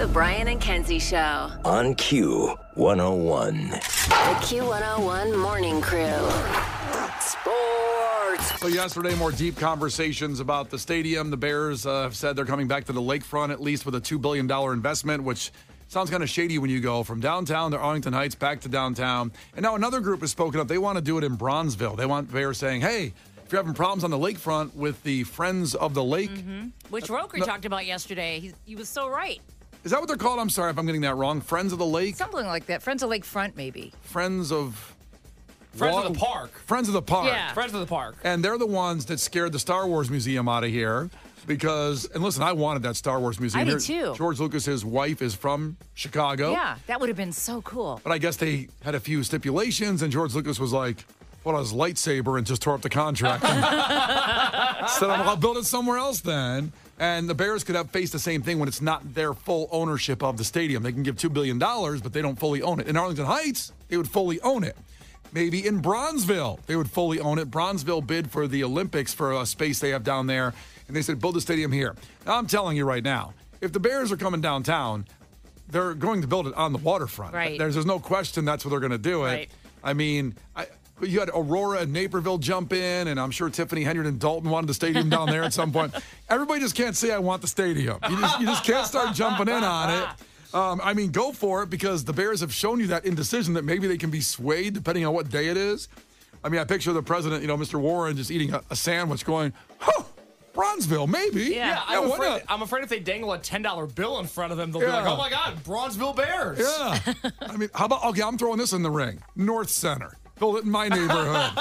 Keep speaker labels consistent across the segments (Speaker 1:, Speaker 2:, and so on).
Speaker 1: The Brian and Kenzie Show.
Speaker 2: On Q101.
Speaker 1: The Q101 Morning Crew. Sports.
Speaker 3: So yesterday, more deep conversations about the stadium. The Bears have said they're coming back to the lakefront, at least with a $2 billion investment, which sounds kind of shady when you go from downtown to Arlington Heights back to downtown. And now another group has spoken up. They want to do it in Bronzeville. They want Bears saying, hey, if you're having problems on the lakefront with the Friends of the Lake.
Speaker 4: Mm-hmm. Which Roker talked about yesterday. He was so right.
Speaker 3: Is that what they're called? I'm sorry if I'm getting that wrong. Friends of the Lake?
Speaker 4: Something like that. Friends of Lakefront, maybe.
Speaker 3: Friends of
Speaker 5: the Park.
Speaker 3: Friends of the Park.
Speaker 4: Yeah.
Speaker 5: Friends of the Park.
Speaker 3: And they're the ones that scared the Star Wars Museum out of here. Because, and listen, I wanted that Star Wars Museum.
Speaker 4: I did too.
Speaker 3: George Lucas's wife is from Chicago.
Speaker 4: Yeah, that would have been so cool.
Speaker 3: But I guess they had a few stipulations, and George Lucas was like, put on his lightsaber and just tore up the contract. Said, I'll build it somewhere else then. And the Bears could have faced the same thing when it's not their full ownership of the stadium. They can give $2 billion, but they don't fully own it. In Arlington Heights, they would fully own it. Maybe in Bronzeville, they would fully own it. Bronzeville bid for the Olympics for a space they have down there. And they said, build a stadium here. Now, I'm telling you right now, if the Bears are coming downtown, they're going to build it on the waterfront.
Speaker 4: Right.
Speaker 3: There's no question that's what they're going to do it.
Speaker 4: Right.
Speaker 3: I mean, you had Aurora and Naperville jump in, and I'm sure Tiffany, Henry, and Dalton wanted the stadium down there at some point. Everybody just can't say, I want the stadium. You just can't start jumping in on it. I mean, go for it, because the Bears have shown you that indecision that maybe they can be swayed depending on what day it is. I mean, I picture the president, Mr. Warren, just eating a sandwich going, Bronzeville, maybe.
Speaker 5: Yeah, I'm afraid if they dangle a $10 bill in front of them, they'll be like, oh my God, Bronzeville Bears.
Speaker 3: Yeah. I mean, how about, okay, I'm throwing this in the ring. North Center. Build it in my neighborhood.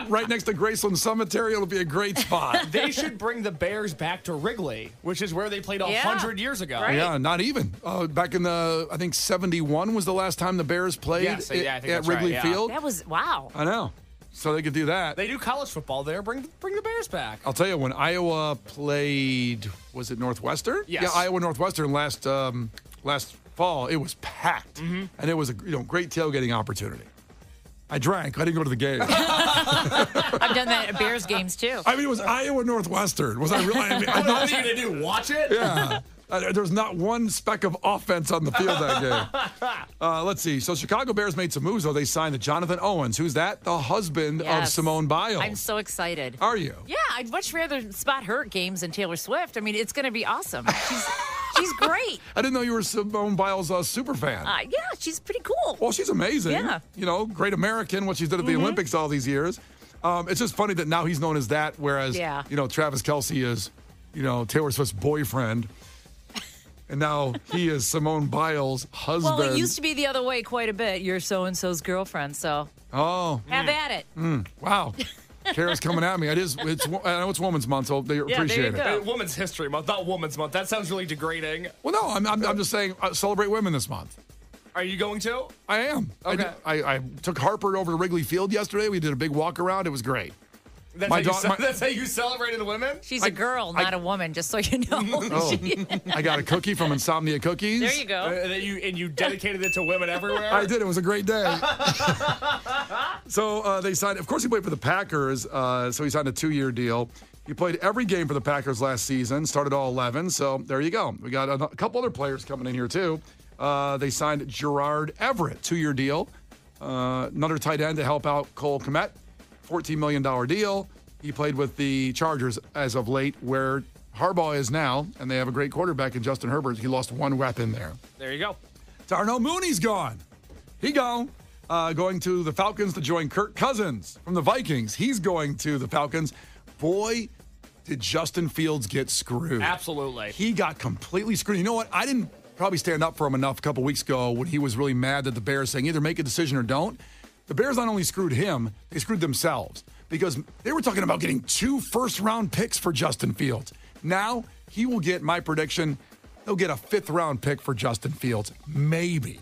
Speaker 3: Right next to Graceland Cemetery. It'll be a great spot.
Speaker 5: They should bring the Bears back to Wrigley, which is where they played 100 years ago.
Speaker 4: Right.
Speaker 3: Yeah, not even. Back in I think 71 was the last time the Bears played
Speaker 5: I think
Speaker 3: at Wrigley Field.
Speaker 4: That was, wow.
Speaker 3: I know. So they could do that.
Speaker 5: They do college football there. Bring the Bears back.
Speaker 3: I'll tell you, when Iowa played, was it Northwestern?
Speaker 5: Yes.
Speaker 3: Yeah, Iowa Northwestern last fall, it was packed. Mm-hmm. And it was a great tailgating opportunity. I drank. I didn't go to the game.
Speaker 4: I've done that at Bears games, too.
Speaker 3: I mean, it was Iowa Northwestern. Was I really?
Speaker 5: What are you going to do, watch it?
Speaker 3: Yeah. There's not one speck of offense on the field that game. Let's see. So Chicago Bears made some moves, though. They signed Jonathan Owens. Who's that? The husband of Simone Biles.
Speaker 4: I'm so excited.
Speaker 3: Are you?
Speaker 4: Yeah, I'd much rather spot her at games than Taylor Swift. I mean, it's going to be awesome. She's great.
Speaker 3: I didn't know you were Simone Biles' super fan.
Speaker 4: Yeah, she's pretty cool.
Speaker 3: Well, she's amazing.
Speaker 4: Yeah.
Speaker 3: Great American, what she did at the Olympics all these years. It's just funny that now he's known as that, whereas, Travis Kelce is, Taylor Swift's boyfriend. And now he is Simone Biles' husband.
Speaker 4: Well, it used to be the other way quite a bit. You're so-and-so's girlfriend, so have at it.
Speaker 3: Wow. Kara's coming at me. I know it's Women's Month, so they appreciate it.
Speaker 5: Women's History Month, not Women's Month. That sounds really degrading.
Speaker 3: Well, no, I'm just saying celebrate women this month.
Speaker 5: Are you going to?
Speaker 3: I am.
Speaker 5: Okay.
Speaker 3: I took Harper over to Wrigley Field yesterday. We did a big walk around. It was great.
Speaker 5: That's how you celebrated women?
Speaker 4: She's a girl, not a woman, just so you know.
Speaker 3: I got a cookie from Insomnia Cookies.
Speaker 4: There you go.
Speaker 5: And you dedicated it to women everywhere?
Speaker 3: I did. It was a great day. So they signed, of course, he played for the Packers, so he signed a 2-year deal. He played every game for the Packers last season, started all 11, so there you go. We got a couple other players coming in here, too. They signed Gerard Everett, 2-year deal. Another tight end to help out Cole Kmet. $14 million deal. He played with the Chargers as of late, where Harbaugh is now, and they have a great quarterback in Justin Herbert. He lost one weapon there.
Speaker 5: There you go.
Speaker 3: Darnell Mooney's gone. He gone. Going to the Falcons to join Kirk Cousins from the Vikings. He's going to the Falcons. Boy, did Justin Fields get screwed.
Speaker 5: Absolutely.
Speaker 3: He got completely screwed. You know what? I didn't probably stand up for him enough a couple weeks ago when he was really mad that the Bears saying either make a decision or don't. The Bears not only screwed him, they screwed themselves because they were talking about getting 2 first-round picks for Justin Fields. Now, he will get, my prediction, they'll get a 5th-round pick for Justin Fields. Maybe.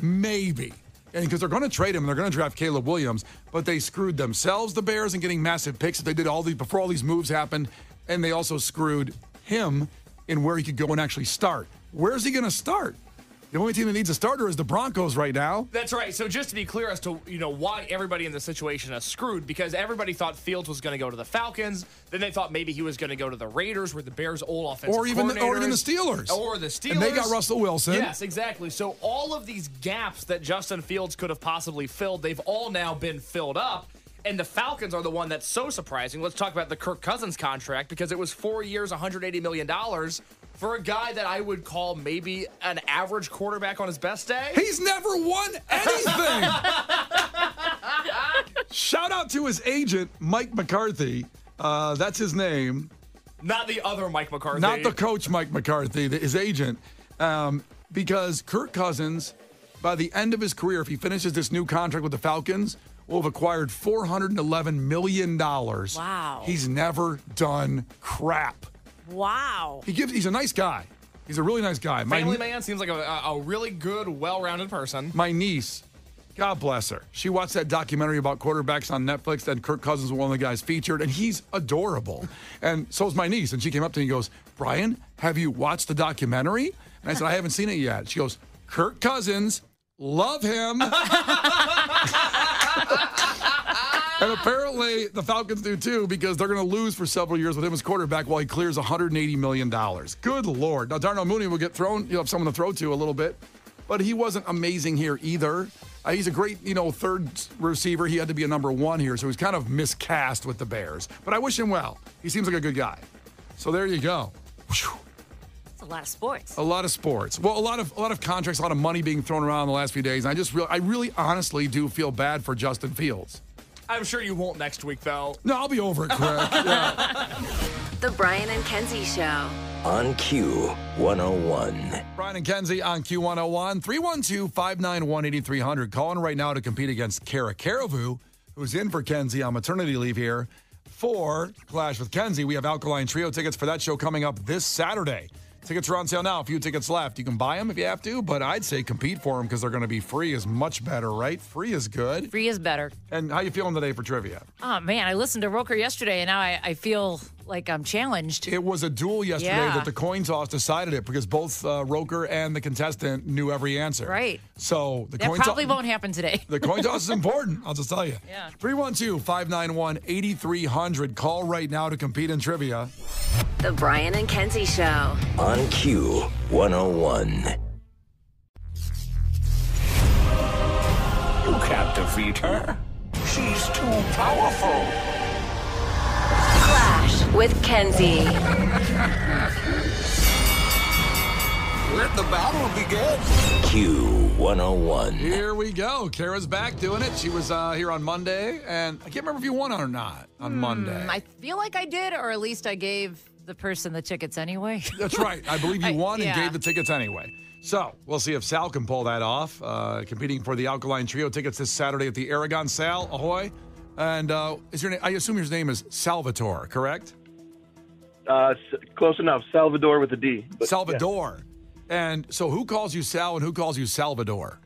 Speaker 3: And because they're going to trade him and they're going to draft Caleb Williams, but they screwed themselves, the Bears, in getting massive picks. They did before all these moves happened, and they also screwed him in where he could go and actually start. Where's he going to start? The only team that needs a starter is the Broncos right now.
Speaker 5: That's right. So just to be clear as to why everybody in this situation is screwed, because everybody thought Fields was going to go to the Falcons, then they thought maybe he was going to go to the Raiders, where the Bears' old offensive
Speaker 3: Or even the
Speaker 5: coordinator
Speaker 3: Steelers.
Speaker 5: Or the Steelers.
Speaker 3: And they got Russell Wilson.
Speaker 5: Yes, exactly. So all of these gaps that Justin Fields could have possibly filled, they've all now been filled up. And the Falcons are the one that's so surprising. Let's talk about the Kirk Cousins contract, because it was 4 years, $180 million for a guy that I would call maybe an average quarterback on his best day.
Speaker 3: He's never won anything. Shout out to his agent, Mike McCarthy. That's his name.
Speaker 5: Not the other Mike McCarthy.
Speaker 3: Not the coach, Mike McCarthy, his agent. Because Kirk Cousins, by the end of his career, if he finishes this new contract with the Falcons, will have acquired $411 million.
Speaker 4: Wow.
Speaker 3: He's never done crap.
Speaker 4: Wow.
Speaker 3: He's a nice guy. He's a really nice guy.
Speaker 5: Family man, seems like a really good, well-rounded person.
Speaker 3: My niece, God bless her, she watched that documentary about quarterbacks on Netflix, and Kirk Cousins was one of the guys featured, and he's adorable. And so is my niece, and she came up to me and goes, Brian, have you watched the documentary? And I said, I haven't seen it yet. She goes, Kirk Cousins, love him. And apparently the Falcons do too, because they're going to lose for several years with him as quarterback while he clears $180 million. Good Lord. Now, Darnell Mooney will get thrown. You'll have someone to throw to a little bit. But he wasn't amazing here either. He's a great, third receiver. He had to be a number one here, so he's kind of miscast with the Bears. But I wish him well. He seems like a good guy. So there you go. Whew.
Speaker 4: It's a lot of sports.
Speaker 3: A lot of sports. Well, a lot of contracts, a lot of money being thrown around in the last few days. And I really honestly do feel bad for Justin Fields.
Speaker 5: I'm sure you won't next week, though.
Speaker 3: No, I'll be over it, Craig. Yeah.
Speaker 1: The Brian and Kenzie Show.
Speaker 2: On Q101.
Speaker 3: Brian and Kenzie on Q101. 312-591-8300. Calling right now to compete against Kara Caravu, who's in for Kenzie on maternity leave here for Clash with Kenzie. We have Alkaline Trio tickets for that show coming up this Saturday. Tickets are on sale now. A few tickets left. You can buy them if you have to, but I'd say compete for them because they're going to be free is much better, right? Free is good.
Speaker 4: Free is better.
Speaker 3: And how you feeling today for trivia?
Speaker 4: Oh, man, I listened to Roker yesterday, and now I feel like I'm challenged.
Speaker 3: It was a duel yesterday that the coin toss decided it because both Roker and the contestant knew every answer.
Speaker 4: Right.
Speaker 3: So the
Speaker 4: That
Speaker 3: coin
Speaker 4: probably won't happen today.
Speaker 3: The coin toss is important, I'll just tell you.
Speaker 4: Yeah.
Speaker 3: 312-591-8300. Call right now to compete in trivia.
Speaker 1: The Brian and Kenzie Show.
Speaker 2: On Q101. You can't defeat her. She's too powerful.
Speaker 1: Clash with Kenzie.
Speaker 2: Let the battle begin. Q101.
Speaker 3: Here we go. Kara's back doing it. She was here on Monday, and I can't remember if you won or not on Monday.
Speaker 4: I feel like I did, or at least I gave the person the tickets anyway.
Speaker 3: That's right. I believe you won and
Speaker 4: yeah.
Speaker 3: gave the tickets anyway. So we'll see if Sal can pull that off. Competing for the Alkaline Trio tickets this Saturday at the Aragon. Sal, ahoy. And is your name? I assume your name is Salvatore, correct?
Speaker 6: Close enough. Salvador with a D.
Speaker 3: Salvador. Yeah. And so who calls you Sal and who calls you Salvador?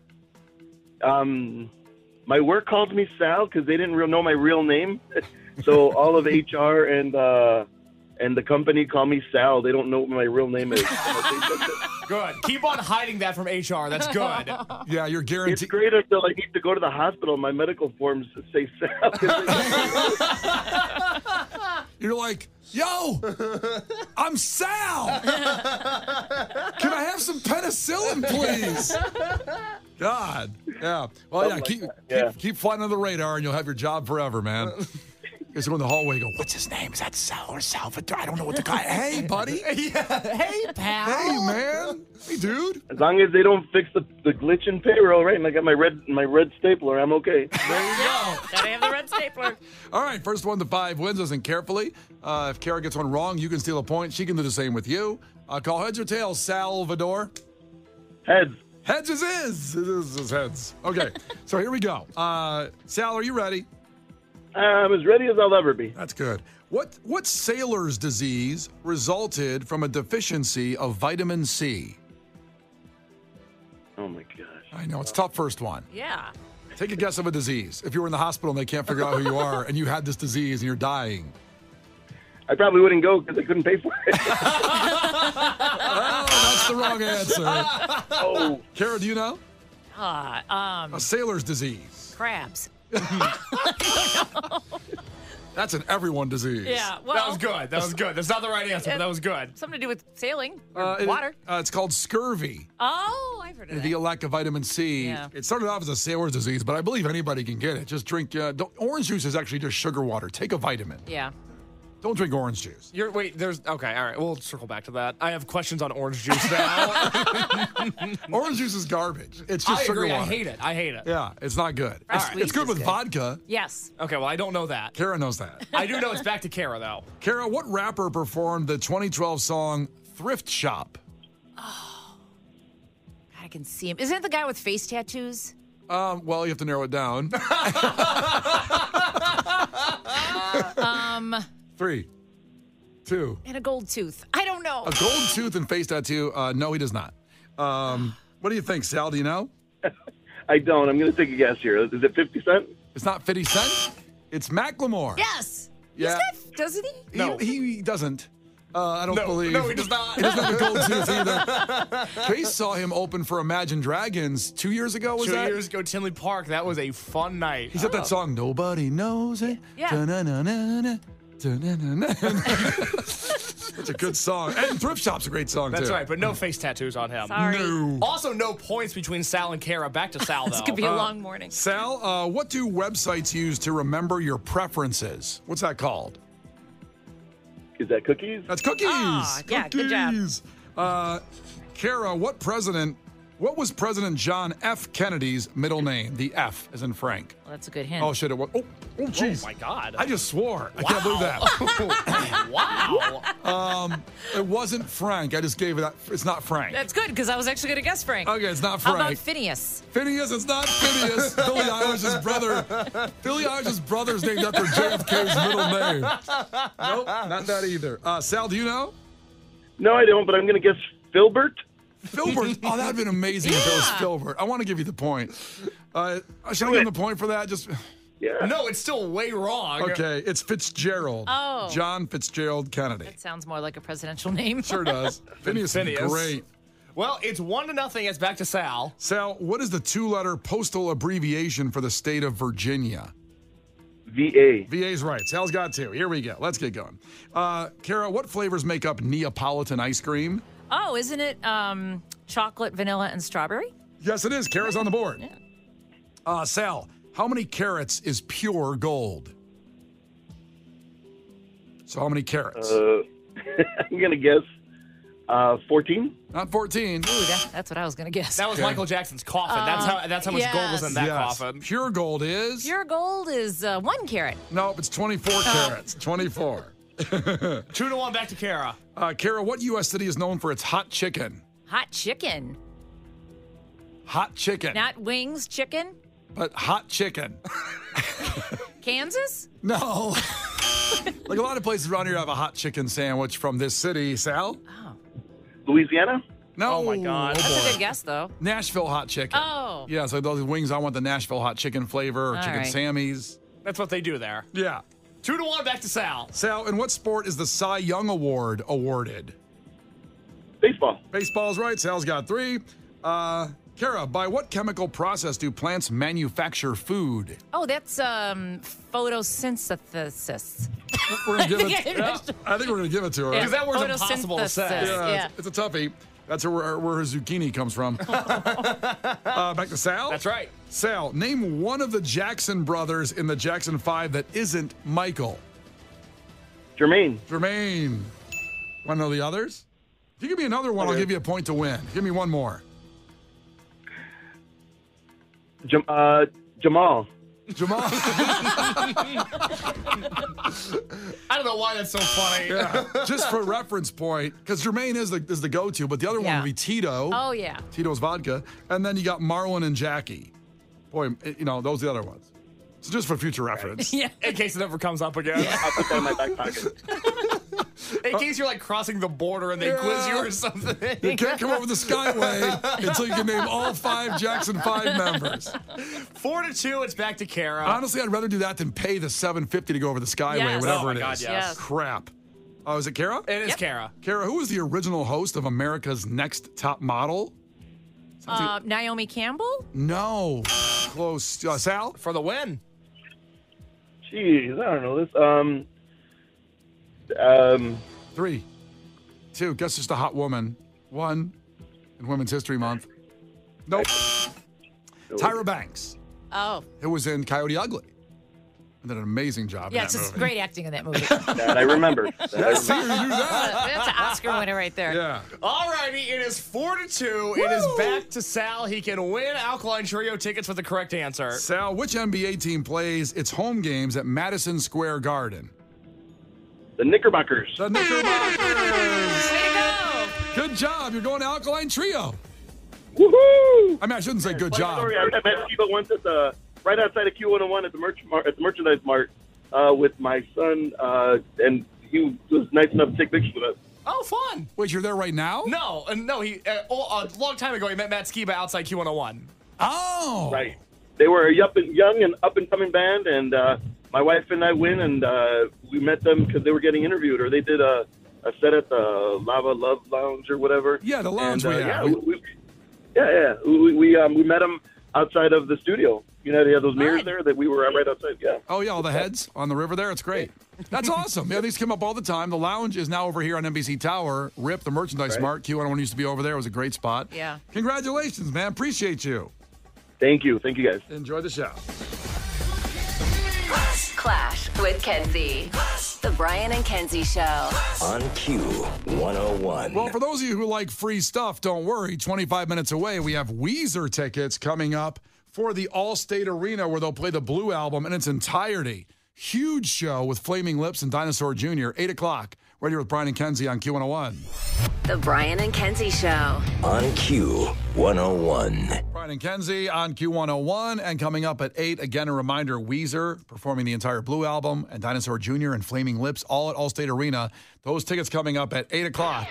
Speaker 6: My work calls me Sal because they didn't know my real name. So all of HR and the company call me Sal. They don't know what my real name is.
Speaker 5: Good. Keep on hiding that from HR. That's good.
Speaker 3: Yeah, you're guaranteed.
Speaker 6: It's great until I need to go to the hospital. My medical forms say Sal.
Speaker 3: You're like, yo, I'm Sal. Can I have some penicillin, please? God. Yeah. Well, keep flying under the radar and you'll have your job forever, man. Guys go in the hallway and go, what's his name? Is that Sal or Salvador? I don't know what the guy. Hey, buddy.
Speaker 5: Yeah. Hey, pal.
Speaker 3: Hey, man. Hey, dude.
Speaker 6: As long as they don't fix the glitch in payroll, right? And I got my red stapler, I'm okay.
Speaker 3: There you go.
Speaker 4: Gotta have the red stapler.
Speaker 3: All right, first 1 to 5 wins. Listen carefully. If Kara gets one wrong, you can steal a point. She can do the same with you. Call heads or tails, Salvador.
Speaker 6: Heads.
Speaker 3: Heads is. It is heads. Okay, so here we go. Sal, are you ready?
Speaker 6: I'm as ready as I'll ever be.
Speaker 3: That's good. What sailor's disease resulted from a deficiency of vitamin C?
Speaker 6: Oh, my gosh.
Speaker 3: I know, it's tough first one.
Speaker 4: Yeah.
Speaker 3: Take a guess of a disease. If you were in the hospital and they can't figure out who you are and you had this disease and you're dying.
Speaker 6: I probably wouldn't go because I couldn't pay for it.
Speaker 3: Oh, that's the wrong answer.
Speaker 6: Oh,
Speaker 3: Kara, do you know?
Speaker 4: Um,
Speaker 3: A sailor's disease.
Speaker 4: crabs.
Speaker 3: That's an everyone disease.
Speaker 4: Yeah, well,
Speaker 5: That was good. That was good. That's not the right answer, but that was good.
Speaker 4: something to do with sailing or
Speaker 3: It-
Speaker 4: water.
Speaker 3: it's called scurvy.
Speaker 4: Oh, I've heard of
Speaker 3: The
Speaker 4: that.
Speaker 3: lack of vitamin C.
Speaker 4: Yeah.
Speaker 3: It started off as a sailor's disease, but I believe anybody can get it. Just drink. Orange juice is actually just sugar water. Take a vitamin.
Speaker 4: Yeah.
Speaker 3: Don't drink orange juice.
Speaker 5: Okay, all right. We'll circle back to that. I have questions on orange juice now.
Speaker 3: Orange juice is garbage. It's just
Speaker 5: I
Speaker 3: sugar
Speaker 5: agree.
Speaker 3: water.
Speaker 5: I hate it.
Speaker 3: Yeah, it's not good.
Speaker 4: Fresh
Speaker 3: It's
Speaker 4: squeezed
Speaker 3: good
Speaker 4: is
Speaker 3: with
Speaker 4: good.
Speaker 3: vodka.
Speaker 4: Yes.
Speaker 5: Okay, well, I don't know that.
Speaker 3: Kara knows that.
Speaker 5: I do know it's back to Kara, though.
Speaker 3: Kara, what rapper performed the 2012 song Thrift Shop?
Speaker 4: I can see him. Isn't it the guy with face tattoos?
Speaker 3: Well, you have to narrow it down. 3, 2.
Speaker 4: And a gold tooth. I don't know.
Speaker 3: A gold tooth and face tattoo. No, he does not. What do you think, Sal? Do you know?
Speaker 6: I don't. I'm going to take a guess here. Is it 50 Cent?
Speaker 3: It's not 50 Cent. It's Macklemore.
Speaker 4: Yes.
Speaker 3: Yeah.
Speaker 4: Doesn't he?
Speaker 5: No.
Speaker 3: He doesn't. I don't believe.
Speaker 5: No, he does not.
Speaker 3: He doesn't have a gold tooth either. Chase saw him open for Imagine Dragons 2 years ago. Was
Speaker 5: 2
Speaker 3: that?
Speaker 5: years ago, Tinley Park. That was a fun night.
Speaker 3: He said that song, Nobody Knows It.
Speaker 4: Yeah.
Speaker 3: Da-na-na-na-na, da-na-na-na. That's a good song. And Thrift Shop's a great song,
Speaker 5: That's
Speaker 3: too.
Speaker 5: right, but no face tattoos on him.
Speaker 4: Sorry.
Speaker 3: No.
Speaker 5: Also, no points between Sal and Kara. Back to Sal, though.
Speaker 4: This could be a long morning.
Speaker 3: Sal, what do websites use to remember your preferences? What's that called?
Speaker 6: Is that cookies?
Speaker 3: That's cookies.
Speaker 4: Ah, yeah, good job.
Speaker 3: Cookies. Kara, what was President John F. Kennedy's middle name? The F as in Frank.
Speaker 4: Well, that's a good hint.
Speaker 3: Oh, shit, it was. Oh, jeez.
Speaker 5: Oh, my God.
Speaker 3: I just swore. I can't believe that.
Speaker 5: Wow.
Speaker 3: It wasn't Frank. I just gave it that. It's not Frank.
Speaker 4: That's good because I was actually going to guess Frank.
Speaker 3: Okay, it's not
Speaker 4: How about
Speaker 3: Frank.
Speaker 4: Phineas?
Speaker 3: Phineas, it's not Phineas. Billie Eilish's brother. Billie Eilish's brother's named after JFK's middle name. Nope, not that either. Sal, do you know?
Speaker 6: No, I don't, but I'm going to guess Filbert.
Speaker 3: Filbert. Oh, that'd have been amazing if it was Filbert. I want to give you the point. Should I give him the point for that? Just
Speaker 6: Yeah.
Speaker 5: No, it's still way wrong.
Speaker 3: okay. It's Fitzgerald.
Speaker 4: Oh.
Speaker 3: John Fitzgerald Kennedy.
Speaker 4: That sounds more like a presidential name.
Speaker 3: Sure does. Phineas is
Speaker 5: Phineas.
Speaker 3: great.
Speaker 5: Well, it's 1-0. It's back to Sal.
Speaker 3: Sal, what is the 2-letter postal abbreviation for the state of Virginia?
Speaker 6: VA.
Speaker 3: VA's right. Sal's got 2. Here we go. Let's get going. Kara, what flavors make up Neapolitan ice cream?
Speaker 4: Oh, isn't it chocolate, vanilla, and strawberry?
Speaker 3: Yes, it is. Kara's on the board. Sal, how many carats is pure gold? So how many carats?
Speaker 6: I'm going to guess 14.
Speaker 3: Not 14.
Speaker 4: Ooh, that's what I was going to guess.
Speaker 5: That was Michael Jackson's coffin. That's how much gold was in that coffin.
Speaker 3: Pure gold is?
Speaker 4: Pure gold is 1 carat.
Speaker 3: Nope, it's 24 carats. 24.
Speaker 5: 2-1 back to Kara.
Speaker 3: Kara, what U.S. city is known for its hot chicken?
Speaker 4: Hot chicken.
Speaker 3: Hot chicken.
Speaker 4: Not wings, chicken.
Speaker 3: But hot chicken.
Speaker 4: Kansas?
Speaker 3: No. Like a lot of places around here have a hot chicken sandwich from this city. Sal?
Speaker 6: Louisiana?
Speaker 3: No.
Speaker 5: Oh, my God.
Speaker 3: Oh,
Speaker 4: That's
Speaker 3: boy.
Speaker 4: a good guess, though.
Speaker 3: Nashville hot chicken.
Speaker 4: Oh.
Speaker 3: Yeah, so those wings, I want the Nashville hot chicken flavor or
Speaker 4: All
Speaker 3: chicken
Speaker 4: right.
Speaker 3: Sammy's.
Speaker 5: That's what they do there.
Speaker 3: Yeah.
Speaker 5: 2-1 back to Sal.
Speaker 3: Sal, in what sport is the Cy Young Award awarded?
Speaker 6: Baseball.
Speaker 3: Baseball's right. Sal's got 3. Kara, by what chemical process do plants manufacture food?
Speaker 4: Oh, that's photosynthesis.
Speaker 3: We're gonna give it. I think we're gonna give it to her.
Speaker 5: Because that word's impossible to say.
Speaker 4: Photosynthesis.
Speaker 3: Yeah, it's a toughie. That's where her zucchini comes from. Back to Sal.
Speaker 5: That's right.
Speaker 3: Sal, name one of the Jackson brothers in the Jackson 5 that isn't Michael.
Speaker 6: Jermaine.
Speaker 3: Jermaine. Want to know the others? If you give me another one, I'll give you a point to win. Give me one more.
Speaker 6: Jamal.
Speaker 3: Jamal.
Speaker 5: I don't know why that's so funny.
Speaker 3: Yeah. Just for reference point, because Jermaine is the go-to, but the other one
Speaker 4: Yeah.
Speaker 3: would be Tito.
Speaker 4: Oh, yeah.
Speaker 3: Tito's vodka. And then you got Marlon and Jackie. Boy, those are the other ones. So just for future reference.
Speaker 4: Yeah.
Speaker 5: In case it ever comes up again.
Speaker 6: I'll put that in my back pocket.
Speaker 5: In case you're like crossing the border and they quiz you or something.
Speaker 3: You can't come over the Skyway until you can name all 5 Jackson 5 members.
Speaker 5: 4-2, it's back to Kara.
Speaker 3: Honestly, I'd rather do that than pay the $750 to go over the Skyway,
Speaker 4: Yes.
Speaker 3: whatever
Speaker 5: Oh, my
Speaker 3: it
Speaker 5: God,
Speaker 3: is.
Speaker 5: yes.
Speaker 4: Yes.
Speaker 3: Crap. Oh, is it Kara?
Speaker 5: It is Kara.
Speaker 3: Kara, who was the original host of America's Next Top Model?
Speaker 4: Naomi Campbell?
Speaker 3: No. Close. Sal?
Speaker 5: For the win.
Speaker 6: Jeez, I don't know this.
Speaker 3: 3, 2. Guess just a hot woman. 1 in Women's History Month. Nope. Tyra Banks.
Speaker 4: Oh.
Speaker 3: Who was in Coyote Ugly. And did an amazing job
Speaker 4: Yeah,
Speaker 3: in
Speaker 4: it's
Speaker 3: that
Speaker 4: just
Speaker 3: movie.
Speaker 4: great acting in that movie.
Speaker 6: That I remember.
Speaker 3: See, you knew that.
Speaker 4: That's an Oscar winner right there.
Speaker 3: Yeah.
Speaker 5: All righty, it is 4-2. It is back to Sal. He can win Alkaline Trio tickets with the correct answer.
Speaker 3: Sal, which NBA team plays its home games at Madison Square Garden?
Speaker 6: The Knickerbockers.
Speaker 3: The Knickerbockers.
Speaker 4: Way to go.
Speaker 3: Good job. You're going to Alkaline Trio.
Speaker 6: Woohoo!
Speaker 3: I mean, I shouldn't say good
Speaker 6: Funny
Speaker 3: job.
Speaker 6: story, I met Steve once at right outside of Q101 at the merchandise mart with my son, and he was nice enough to take pictures with us.
Speaker 5: Oh, fun.
Speaker 3: Wait, you're there right now?
Speaker 5: No, he a long time ago he met Matt Skiba outside Q101.
Speaker 3: Oh.
Speaker 6: Right. They were a young and up and coming band, and my wife and I went and we met them because they were getting interviewed, or they did a set at the Lava Love Lounge or whatever.
Speaker 3: Yeah, the lounge
Speaker 6: and,
Speaker 3: we have.
Speaker 6: We met them outside of the studio. You know, they had those mirrors there that we were right outside. Yeah.
Speaker 3: Oh, yeah, all the heads on the river there. It's great. That's awesome. Yeah, these come up all the time. The lounge is now over here on NBC Tower. RIP, the merchandise mart. Q101 used to be over there. It was a great spot.
Speaker 4: Yeah.
Speaker 3: Congratulations, man. Appreciate you.
Speaker 6: Thank you. Thank you, guys.
Speaker 3: Enjoy the show.
Speaker 1: Clash with Kenzie. The Brian and Kenzie Show.
Speaker 2: On Q101.
Speaker 3: Well, for those of you who like free stuff, don't worry. 25 minutes away, we have Weezer tickets coming up for the Allstate Arena where they'll play the Blue Album in its entirety. Huge show with Flaming Lips and Dinosaur Jr., 8 o'clock, right here with Brian and Kenzie on Q101.
Speaker 1: The Brian and Kenzie Show.
Speaker 2: On Q101.
Speaker 3: Brian and Kenzie on Q101. And coming up at 8, again, a reminder, Weezer performing the entire Blue Album and Dinosaur Jr. and Flaming Lips, all at Allstate Arena. Those tickets coming up at 8 o'clock.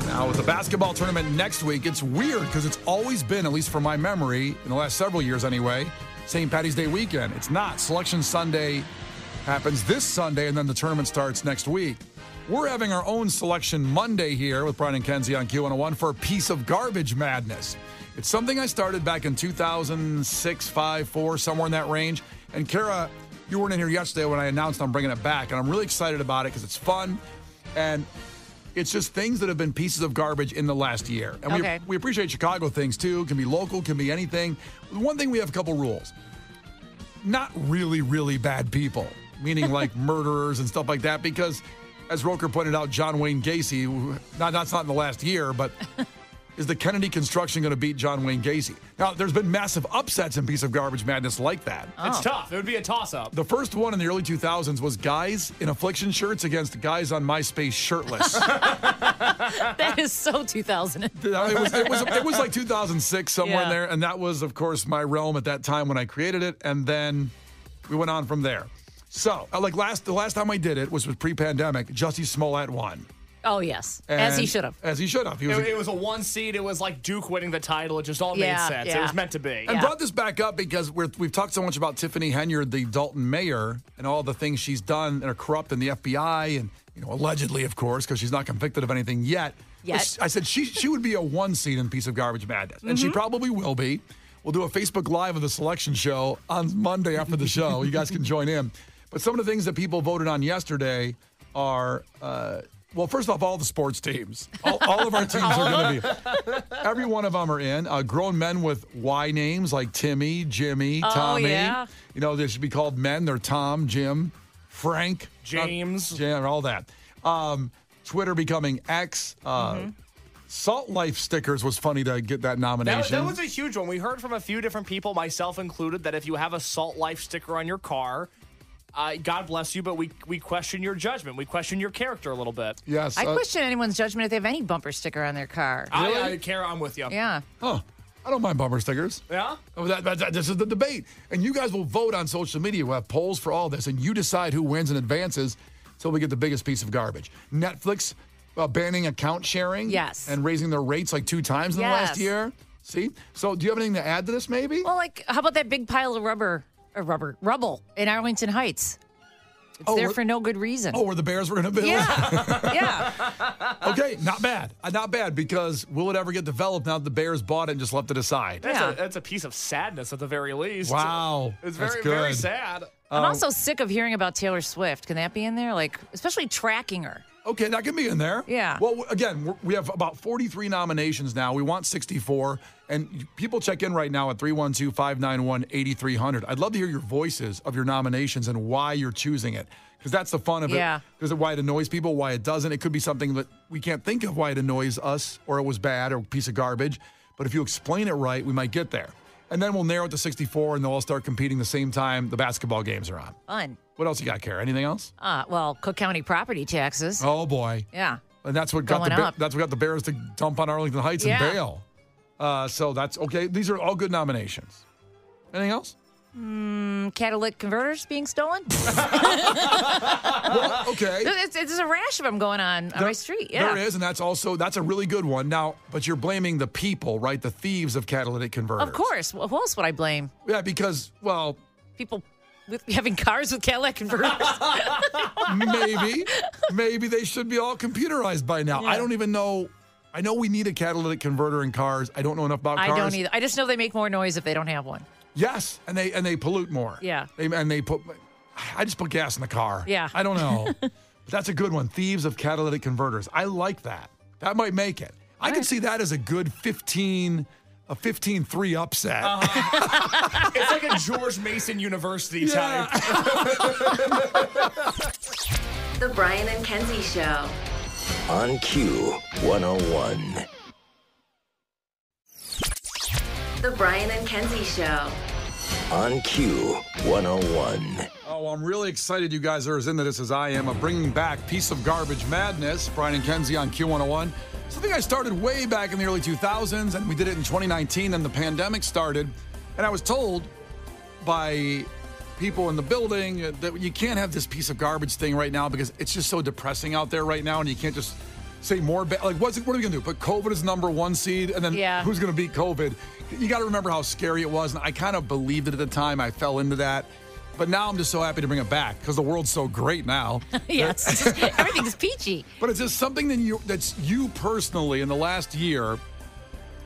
Speaker 3: Now, with the basketball tournament next week, it's weird because it's always been, at least from my memory, in the last several years anyway, St. Patty's Day weekend. It's not. Selection Sunday happens this Sunday, and then the tournament starts next week. We're having our own Selection Monday here with Brian and Kenzie on Q101 for a piece of garbage madness. It's something I started back in 2006, 5, 4, somewhere in that range. And Kara, you weren't in here yesterday when I announced I'm bringing it back, and I'm really excited about it because it's fun, and it's just things that have been pieces of garbage in the last year. And we appreciate Chicago things, too. It can be local, can be anything. One thing, we have a couple rules. Not really, really bad people, meaning like murderers and stuff like that, because, as Roker pointed out, John Wayne Gacy, that's not in the last year, but is the Kennedy construction going to beat John Wayne Gacy? Now, there's been massive upsets in Piece of Garbage Madness like that.
Speaker 5: It's tough. It would be a toss-up.
Speaker 3: The first one in the early 2000s was guys in affliction shirts against guys on MySpace shirtless.
Speaker 4: That is so 2000.
Speaker 3: It was like 2006, somewhere in there, and that was, of course, my realm at that time when I created it, and then we went on from there. So, the last time I did it was pre-pandemic. Jussie Smollett won.
Speaker 4: Oh, yes. As he should have.
Speaker 3: As he should have.
Speaker 5: It was a one seed. It was like Duke winning the title. It just all made sense.
Speaker 4: Yeah.
Speaker 5: It was meant to be.
Speaker 3: And brought this back up because we've talked so much about Tiffany Henyard, the Dalton mayor, and all the things she's done and are corrupt in the FBI, and allegedly, of course, because she's not convicted of anything yet. I said she would be a 1 seed in Piece of Garbage Madness, and she probably will be. We'll do a Facebook Live of the selection show on Monday after the show. You guys can join in. But some of the things that people voted on yesterday are, well, first off, all the sports teams. All of our teams are going to be. Every one of them are in. Grown men with Y names like Timmy, Jimmy, Tommy.
Speaker 4: Yeah.
Speaker 3: They should be called men. They're Tom, Jim, Frank,
Speaker 5: James.
Speaker 3: All that. Twitter becoming X. Salt Life stickers was funny to get that nomination.
Speaker 5: That was a huge one. We heard from a few different people, myself included, that if you have a Salt Life sticker on your car, God bless you, but we question your judgment. We question your character a little bit.
Speaker 3: Yes.
Speaker 4: I question anyone's judgment if they have any bumper sticker on their car.
Speaker 5: Kara, I'm with you.
Speaker 4: Yeah.
Speaker 3: Oh, I don't mind bumper stickers.
Speaker 5: Yeah?
Speaker 3: Oh, this is the debate. And you guys will vote on social media. We'll have polls for all this, and you decide who wins and advances until we get the biggest piece of garbage. Netflix banning account sharing.
Speaker 4: Yes.
Speaker 3: And raising their rates like 2 times in the last year. See? So do you have anything to add to this, maybe?
Speaker 4: Well, how about that big pile of rubble in Arlington Heights? It's there for no good reason.
Speaker 3: Oh, where the Bears were going to build?
Speaker 4: Yeah. Yeah.
Speaker 3: Okay, not bad. Not bad, because will it ever get developed now that the Bears bought it and just left it aside?
Speaker 5: That's a piece of sadness at the very least.
Speaker 3: Wow.
Speaker 5: It's
Speaker 3: That's
Speaker 5: very,
Speaker 3: good.
Speaker 5: very sad.
Speaker 4: I'm also sick of hearing about Taylor Swift. Can that be in there? Like, especially tracking her.
Speaker 3: Okay, that can be in there.
Speaker 4: Yeah.
Speaker 3: Well, again, we have about 43 nominations now. We want 64. And people check in right now at 312-591-8300. I'd love to hear your voices of your nominations and why you're choosing it. Because that's the fun of it.
Speaker 4: Yeah.
Speaker 3: Because of why it annoys people, why it doesn't. It could be something that we can't think of why it annoys us, or it was bad, or a piece of garbage. But if you explain it right, we might get there. And then we'll narrow it to 64, and they'll all start competing the same time the basketball games are on.
Speaker 4: Fun.
Speaker 3: What else you got, Kara? Anything else?
Speaker 4: Well, Cook County property taxes.
Speaker 3: Oh, boy.
Speaker 4: Yeah.
Speaker 3: And that's what got
Speaker 4: Going up.
Speaker 3: that's what got the Bears to dump on Arlington Heights and bail. So that's okay. These are all good nominations. Anything else?
Speaker 4: Catalytic converters being stolen.
Speaker 3: Well, okay.
Speaker 4: There's a rash of them going on my street. Yeah.
Speaker 3: There is, and that's a really good one. Now, but you're blaming the people, right? The thieves of catalytic converters.
Speaker 4: Of course. Who else would I blame?
Speaker 3: Yeah, because, well,
Speaker 4: People with having cars with catalytic converters.
Speaker 3: maybe they should be all computerized by now.
Speaker 4: Yeah.
Speaker 3: I don't even know. I know we need a catalytic converter in cars. I don't know enough about cars.
Speaker 4: I don't either. I just know they make more noise if they don't have one.
Speaker 3: Yes, and they pollute more.
Speaker 4: Yeah.
Speaker 3: I just put gas in the car.
Speaker 4: Yeah.
Speaker 3: I don't know. But that's a good one. Thieves of catalytic converters. I like that. That might make it. I could see that as a good 15-3 upset.
Speaker 5: It's like a George Mason University type.
Speaker 1: The Brian and Kenzie Show.
Speaker 2: On Q101.
Speaker 1: The Brian and Kenzie Show.
Speaker 2: On Q101.
Speaker 3: Oh, I'm really excited you guys are as into this as I am of bringing back Piece of Garbage Madness. Brian and Kenzie on Q101. Something I started way back in the early 2000s, and we did it in 2019, and the pandemic started. And I was told by people in the building that you can't have this piece of garbage thing right now because it's just so depressing out there right now, and you can't just say more. Like, what are we going to do? Put COVID as number one seed, and then who's going to beat COVID? You got to remember how scary it was, and I kind of believed it at the time. I fell into that. But now I'm just so happy to bring it back because the world's so great now.
Speaker 4: Yes, everything's peachy.
Speaker 3: But it's just something that's you personally in the last year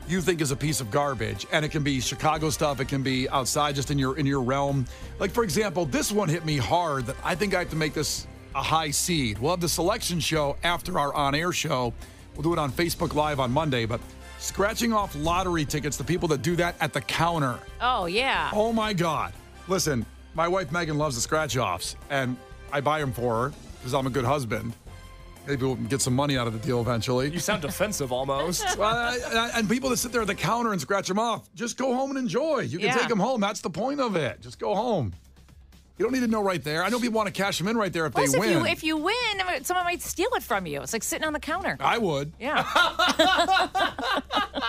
Speaker 3: you think is a piece of garbage, and it can be Chicago stuff. It can be outside, just in your realm. Like, for example, this one hit me hard that I think I have to make this a high seed. We'll have the selection show after our on-air show. We'll do it on Facebook Live on Monday, but scratching off lottery tickets, the people that do that at the counter.
Speaker 4: Oh, yeah.
Speaker 3: Oh, my God. Listen, my wife Megan loves the scratch-offs, and I buy them for her because I'm a good husband. Maybe we'll get some money out of the deal eventually.
Speaker 5: You sound defensive almost.
Speaker 3: And people that sit there at the counter and scratch them off, just go home and enjoy. You can take them home. That's the point of it. Just go home. You don't need to know right there. I know people want to cash them in right there if they win.
Speaker 4: If you win, someone might steal it from you. It's like sitting on the counter.
Speaker 3: I would.
Speaker 4: Yeah.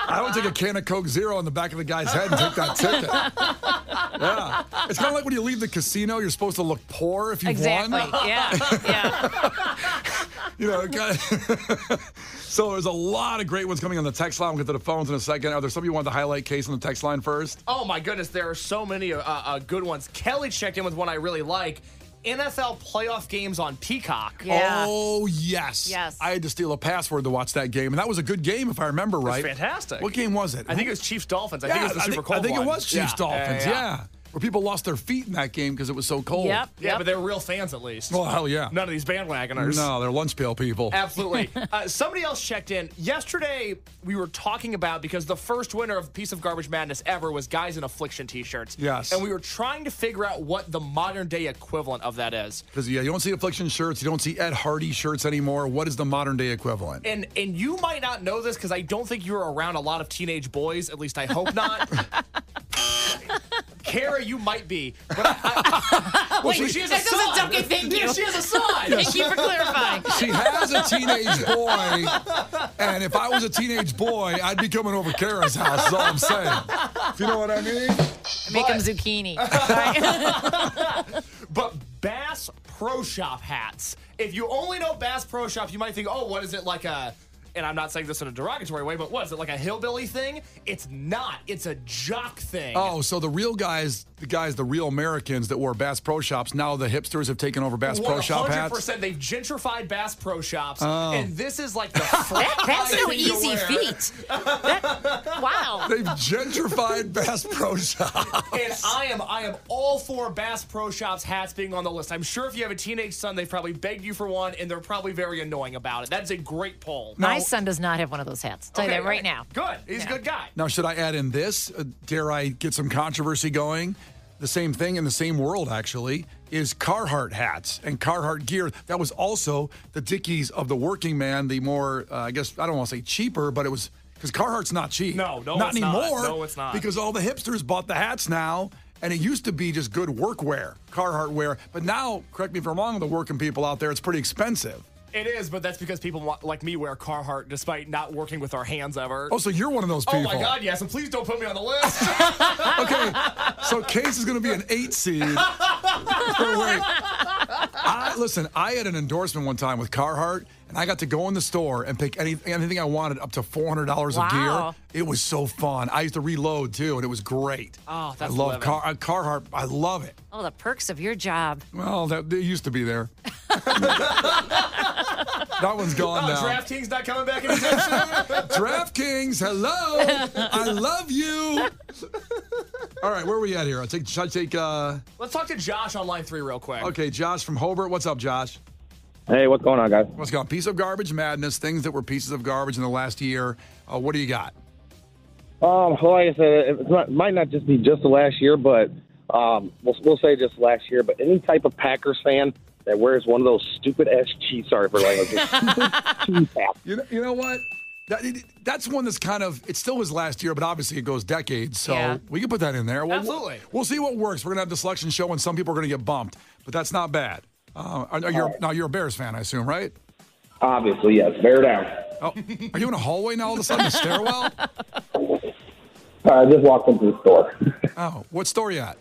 Speaker 3: I would take a can of Coke Zero on the back of the guy's head and take that ticket. Yeah. It's kind of like when you leave the casino, you're supposed to look poor if you've won.
Speaker 4: Yeah.
Speaker 3: You know, so there's a lot of great ones coming on the text line. We'll get to the phones in a second. Are there some you want to highlight, Case, on the text line first?
Speaker 5: Oh, my goodness. There are so many good ones. Kelly checked in with one I really like. NFL playoff games on Peacock.
Speaker 4: Yeah.
Speaker 3: Oh, yes.
Speaker 4: Yes.
Speaker 3: I had to steal a password to watch that game, and that was a good game if I remember right.
Speaker 5: It was fantastic.
Speaker 3: What game was it?
Speaker 5: I think it was Chiefs-Dolphins. I think it was the super cold
Speaker 3: I think
Speaker 5: one.
Speaker 3: it was Chiefs-Dolphins, yeah. Where people lost their feet in that game because it was so cold.
Speaker 4: Yep.
Speaker 5: Yeah, but they were real fans at least.
Speaker 3: Oh, hell yeah.
Speaker 5: None of these bandwagoners.
Speaker 3: No, they're lunch pail people.
Speaker 5: Absolutely. Somebody else checked in. Yesterday, we were talking about, because the first winner of Piece of Garbage Madness ever was Guys in Affliction t-shirts.
Speaker 3: Yes.
Speaker 5: And we were trying to figure out what the modern day equivalent of that is.
Speaker 3: Because, you don't see Affliction shirts. You don't see Ed Hardy shirts anymore. What is the modern day equivalent?
Speaker 5: And you might not know this because I don't think you were around a lot of teenage boys. At least I hope not. Kara, you might be. But
Speaker 4: Wait,
Speaker 5: she has
Speaker 4: that
Speaker 5: a son.
Speaker 4: doesn't, okay, thank you.
Speaker 5: Yeah, she has a son.
Speaker 4: Thank you for clarifying.
Speaker 3: She has a teenage boy, and if I was a teenage boy, I'd be coming over Kara's house, is all I'm saying. If you know what I mean?
Speaker 4: Make them zucchini.
Speaker 5: But Bass Pro Shop hats. If you only know Bass Pro Shop, you might think, oh, what is it, like a and I'm not saying this in a derogatory way, but what is it, like a hillbilly thing? It's not. It's a jock thing.
Speaker 3: Oh, so the real guys, the real Americans that wore Bass Pro Shops, now the hipsters have taken over Bass Pro Shop hats?
Speaker 5: 100%. They've gentrified Bass Pro Shops, and this is like the
Speaker 4: That's no
Speaker 5: thing to
Speaker 4: easy
Speaker 5: wear.
Speaker 4: feat. Wow.
Speaker 3: They've gentrified Bass Pro Shops.
Speaker 5: And I am all for Bass Pro Shops hats being on the list. I'm sure if you have a teenage son, they've probably begged you for one, and they're probably very annoying about it. That's a great poll.
Speaker 4: My son does not have one of those hats. I'll tell you that right now.
Speaker 5: Good. He's a good guy.
Speaker 3: Now, should I add in this? Dare I get some controversy going? The same thing in the same world, actually, is Carhartt hats and Carhartt gear. That was also the Dickies of the working man, the more, I guess, I don't want to say cheaper, but it was, because Carhartt's not cheap.
Speaker 5: No,
Speaker 3: not
Speaker 5: it's
Speaker 3: anymore.
Speaker 5: not. No, it's not.
Speaker 3: Because all the hipsters bought the hats now, and it used to be just good workwear, Carhartt wear. But now, correct me if I'm wrong, the working people out there, it's pretty expensive.
Speaker 5: It is, but that's because people like me wear Carhartt despite not working with our hands ever.
Speaker 3: Oh, so you're one of those people.
Speaker 5: Oh, my God, yes. And please don't put me on the list.
Speaker 3: Okay, so Case is going to be an 8 seed. Wait. Listen, I had an endorsement one time with Carhartt, and I got to go in the store and pick anything I wanted up to $400 of gear. It was so fun. I used to reload, too, and it was great.
Speaker 5: Oh, that's
Speaker 3: I love
Speaker 5: living.
Speaker 3: Carhartt. I love it.
Speaker 4: Oh, the perks of your job.
Speaker 3: Well, it used to be there. That one's gone now.
Speaker 5: DraftKings not coming back anytime soon.
Speaker 3: DraftKings, hello. I love you. All right, where are we at here? Should I take
Speaker 5: Let's talk to Josh on line 3 real quick.
Speaker 3: Okay, Josh from Hobart. What's up, Josh?
Speaker 6: Hey, what's going on, guys?
Speaker 3: What's going on? Piece of garbage madness, things that were pieces of garbage in the last year. What do you got?
Speaker 6: Well, like I said, it might not just be just the last year, but we'll say just last year. But any type of Packers fan that wears one of those stupid-ass cheese, sorry for language, cheese hats.
Speaker 3: You know what? That's one that's kind of, it still was last year, but obviously it goes decades, so we can put that in there.
Speaker 5: Absolutely.
Speaker 3: We'll see what works. We're going to have the selection show, and some people are going to get bumped, but that's not bad. Now, you're a Bears fan, I assume, right?
Speaker 6: Obviously, yes. Bear down.
Speaker 3: Oh, are you in a hallway now all of a sudden, a stairwell?
Speaker 6: I just walked into the store.
Speaker 3: Oh, what store you at?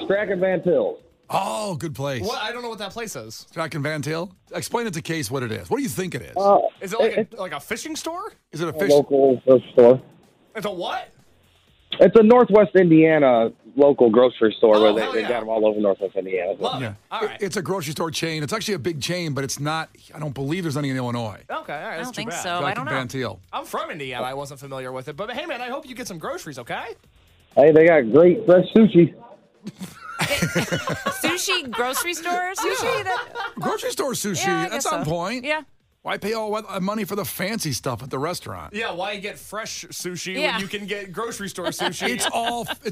Speaker 6: Strachan Van Til's.
Speaker 3: Oh, good place.
Speaker 5: What? I don't know what that place is.
Speaker 3: Strachan Van Til? Explain it to Case what it is. What do you think it is?
Speaker 5: Is it like a fishing store?
Speaker 3: Is it a fish?
Speaker 6: Local grocery store.
Speaker 5: It's a what?
Speaker 6: It's a Northwest Indiana local grocery store where
Speaker 5: hell
Speaker 6: they
Speaker 5: yeah.
Speaker 6: got them all over Northwest Indiana.
Speaker 5: Love
Speaker 3: Yeah.
Speaker 5: it. All right.
Speaker 3: It's a grocery store chain. It's actually a big chain, but it's not, I don't believe there's any in Illinois.
Speaker 5: Okay, all right.
Speaker 4: I
Speaker 5: That's
Speaker 4: don't
Speaker 5: too
Speaker 4: think
Speaker 5: bad.
Speaker 4: so. I don't know.
Speaker 3: Van Til.
Speaker 5: I'm from Indiana. I wasn't familiar with it. But, hey, man, I hope you get some groceries, okay?
Speaker 6: Hey, they got great fresh sushi.
Speaker 4: Sushi, grocery store sushi?
Speaker 3: Grocery store sushi.
Speaker 4: Yeah, I
Speaker 3: That's
Speaker 4: guess
Speaker 3: on
Speaker 4: so.
Speaker 3: point.
Speaker 4: Yeah.
Speaker 3: Why pay all that money for the fancy stuff at the restaurant?
Speaker 5: Yeah, why get fresh sushi
Speaker 4: Yeah.
Speaker 5: when you can get grocery store sushi?
Speaker 3: It's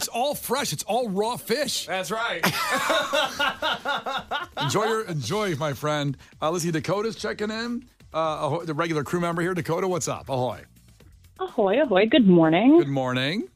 Speaker 3: all fresh. It's all raw fish.
Speaker 5: That's right.
Speaker 3: Enjoy, my friend. Let's see, Dakota's checking in. The regular crew member here. Dakota, what's up? Ahoy.
Speaker 7: Ahoy, ahoy. Good morning.
Speaker 3: Good morning.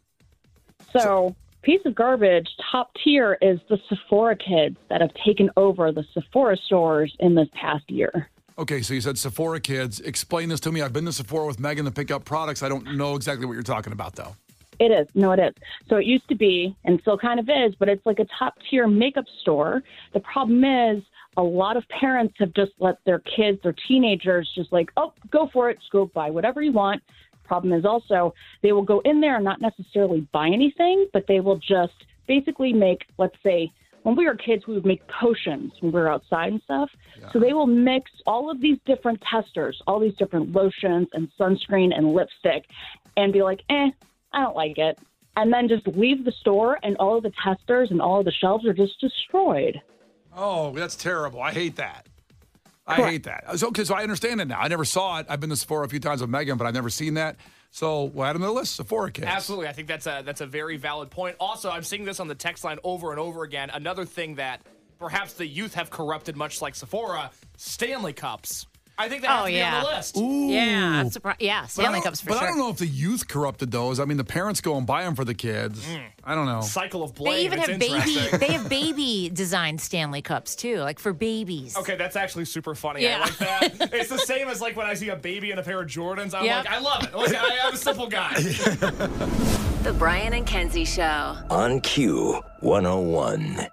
Speaker 7: So, piece of garbage, top tier is the Sephora kids that have taken over the Sephora stores in this past year.
Speaker 3: Okay, so you said Sephora kids. Explain this to me. I've been to Sephora with Megan to pick up products. I don't know exactly what you're talking about, though.
Speaker 7: It is. No, it is. So it used to be, and still kind of is, but it's like a top tier makeup store. The problem is a lot of parents have just let their kids, their teenagers, just like, oh, go for it. Just go buy whatever you want. Problem is also they will go in there and not necessarily buy anything, but they will just basically make, let's say, when we were kids, we would make potions when we were outside and stuff. Yeah. So they will mix all of these different testers, all these different lotions and sunscreen and lipstick, and be like, I don't like it. And then just leave the store, and all of the testers and all of the shelves are just destroyed.
Speaker 3: Oh, that's terrible. I hate that. I hate that. So I understand it now. I never saw it. I've been to Sephora a few times with Megan, but I've never seen that. So we'll add them to the list. Sephora kids.
Speaker 5: Absolutely. I think that's a very valid point. Also, I'm seeing this on the text line over and over again. Another thing that perhaps the youth have corrupted, much like Sephora, Stanley Cups. I think that has to be on the list.
Speaker 3: Ooh.
Speaker 4: Yeah, I'm surprised. Yeah, Stanley Cups for sure.
Speaker 3: But I don't know if the youth corrupted those. I mean, the parents go and buy them for the kids. I don't know.
Speaker 5: Cycle of blame.
Speaker 4: They even
Speaker 5: It's
Speaker 4: have baby.
Speaker 5: interesting.
Speaker 4: They have baby designed Stanley Cups too, like for babies.
Speaker 5: Okay, that's actually super funny.
Speaker 4: Yeah.
Speaker 5: I like that. It's the same as like when I see a baby in a pair of Jordans. I'm
Speaker 4: Yep.
Speaker 5: like, I love it. Like, I'm a simple guy.
Speaker 1: The Brian and Kenzie Show.
Speaker 2: On Q 101.